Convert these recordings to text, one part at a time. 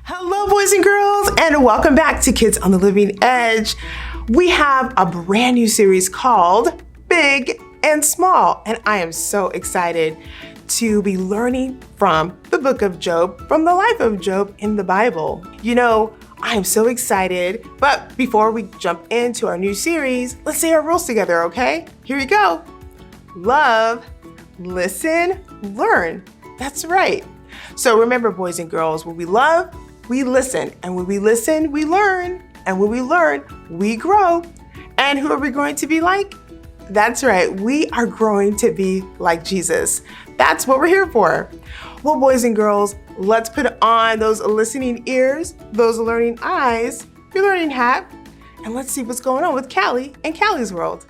Hello, boys and girls, and welcome back to Kids on the Living Edge. We have a brand new series called Big and Small, and I am so excited to be learning from the book of Job, from the life of Job in the Bible. You know, I am so excited, but before we jump into our new series, let's say our rules together, okay? Here we go. Love, listen, learn. That's right. So remember, boys and girls, when we love, we listen, and when we listen, we learn, and when we learn, we grow. And who are we going to be like? That's right, we are growing to be like Jesus. That's what we're here for. Well, boys and girls, let's put on those listening ears, those learning eyes, your learning hat, and let's see what's going on with Callie and Callie's world.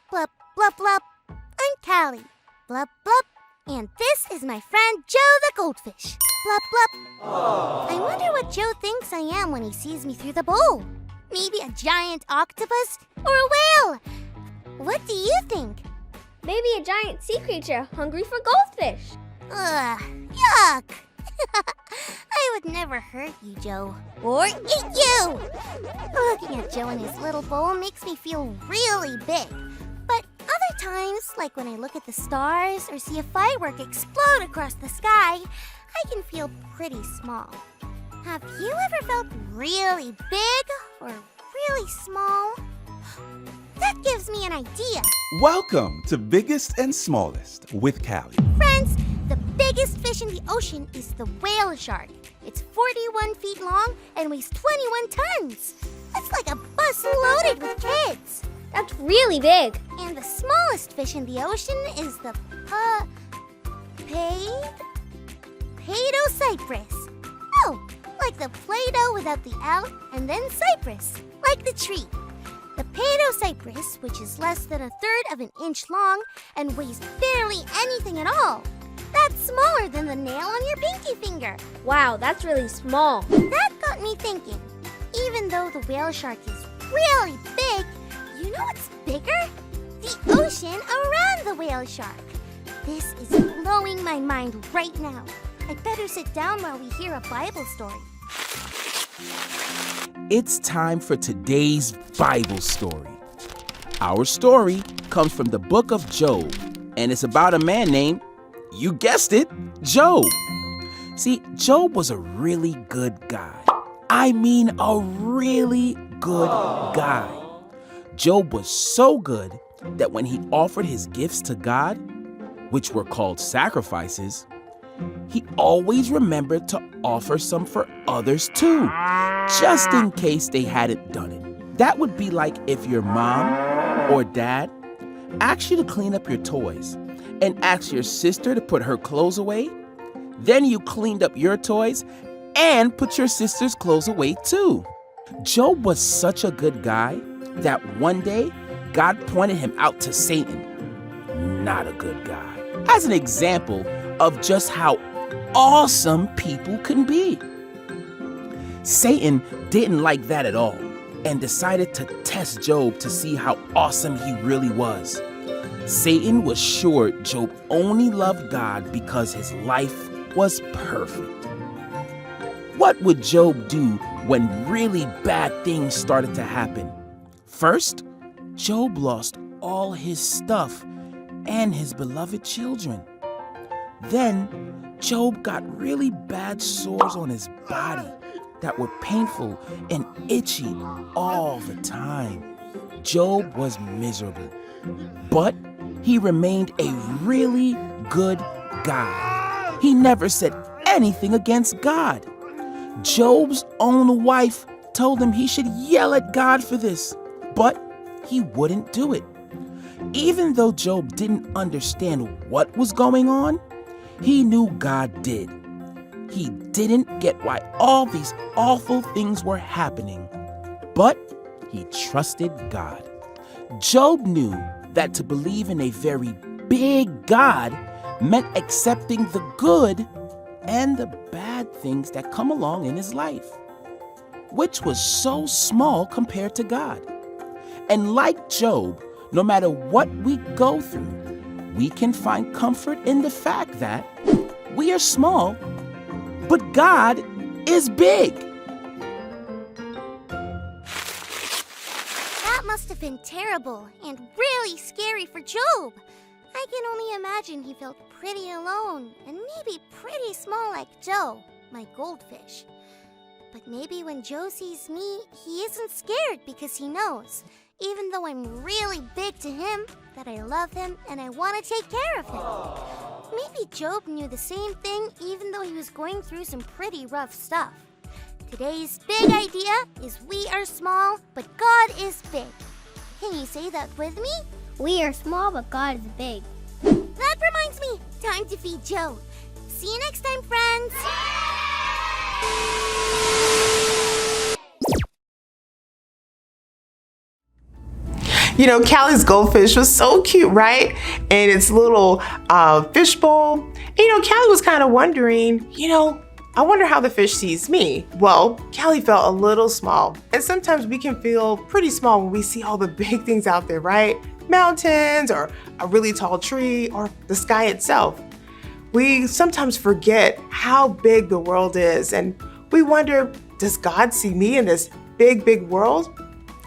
Blup, blup, blup. I'm Callie. Blup, blup. And this is my friend Joe the goldfish. Blup, blup. Aww. I wonder what Joe thinks I am when he sees me through the bowl. Maybe a giant octopus or a whale. What do you think? Maybe a giant sea creature hungry for goldfish. Ugh, yuck. I would never hurt you, Joe. Or eat you! Looking at Joe in his little bowl makes me feel really big. But other times, like when I look at the stars or see a firework explode across the sky, I can feel pretty small. Have you ever felt really big or really small? That gives me an idea. Welcome to Biggest and Smallest with Callie. Friends, the biggest fish in the ocean is the whale shark. It's 41 feet long and weighs 21 tons. That's like a bus loaded with kids. That's really big. And the smallest fish in the ocean is the Paedocypress. Oh, like the Play-Doh without the L and then cypress, like the tree. The Paedocypress, which is less than a third of an inch long and weighs barely anything at all. That's smaller than the nail on your pinky finger. Wow, that's really small. That got me thinking. Even though the whale shark is really big, you know what's bigger? The ocean around the whale shark. This is blowing my mind right now. I'd better sit down while we hear a Bible story. It's time for today's Bible story. Our story comes from the book of Job, and it's about a man named, you guessed it, Job. See, Job was a really good guy. I mean, a really good guy. Job was so good that when he offered his gifts to God, which were called sacrifices, he always remembered to offer some for others too, just in case they hadn't done it. That would be like if your mom or dad asked you to clean up your toys and asked your sister to put her clothes away. Then you cleaned up your toys and put your sister's clothes away too. Job was such a good guy that one day God pointed him out to Satan, not a good guy, as an example of just how awesome people can be. Satan didn't like that at all and decided to test Job to see how awesome he really was. Satan was sure Job only loved God because his life was perfect. What would Job do when really bad things started to happen? First, Job lost all his stuff and his beloved children. Then, Job got really bad sores on his body that were painful and itchy all the time. Job was miserable, but he remained a really good guy. He never said anything against God. Job's own wife told him he should yell at God for this, but he wouldn't do it. Even though Job didn't understand what was going on, he knew God did. He didn't get why all these awful things were happening, but he trusted God. Job knew that to believe in a very big God meant accepting the good and the bad things that come along in his life, which was so small compared to God. And like Job, no matter what we go through, we can find comfort in the fact that we are small, but God is big. That must have been terrible and really scary for Job. I can only imagine he felt pretty alone and maybe pretty small like Joe, my goldfish. But maybe when Joe sees me, he isn't scared because he knows, even though I'm really big to him, that I love him and I want to take care of him. Maybe Job knew the same thing even though he was going through some pretty rough stuff. Today's big idea is we are small, but God is big. Can you say that with me? We are small, but God is big. That reminds me, time to feed Joe. See you next time, friends. You know, Callie's goldfish was so cute, right? And its little fish bowl. And, you know, Callie was kind of wondering, I wonder how the fish sees me. Well, Callie felt a little small. And sometimes we can feel pretty small when we see all the big things out there, right? Mountains or a really tall tree or the sky itself. We sometimes forget how big the world is. And we wonder, does God see me in this big, big world?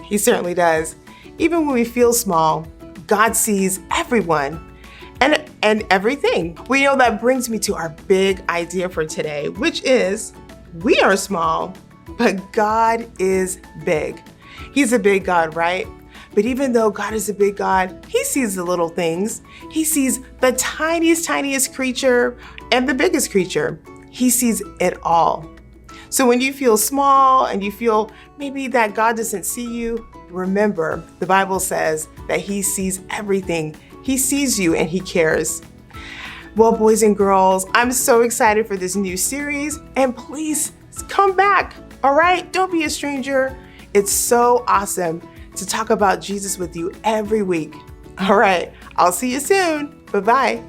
He certainly does. Even when we feel small, God sees everyone and everything. We know that brings me to our big idea for today, which is we are small, but God is big. He's a big God, right? But even though God is a big God, he sees the little things. He sees the tiniest creature and the biggest creature. He sees it all. So when you feel small and you feel maybe that God doesn't see you, remember, the Bible says that he sees everything. He sees you and he cares. Well, boys and girls, I'm so excited for this new series, and please come back, all right? Don't be a stranger. It's so awesome to talk about Jesus with you every week. All right, I'll see you soon. Bye-bye.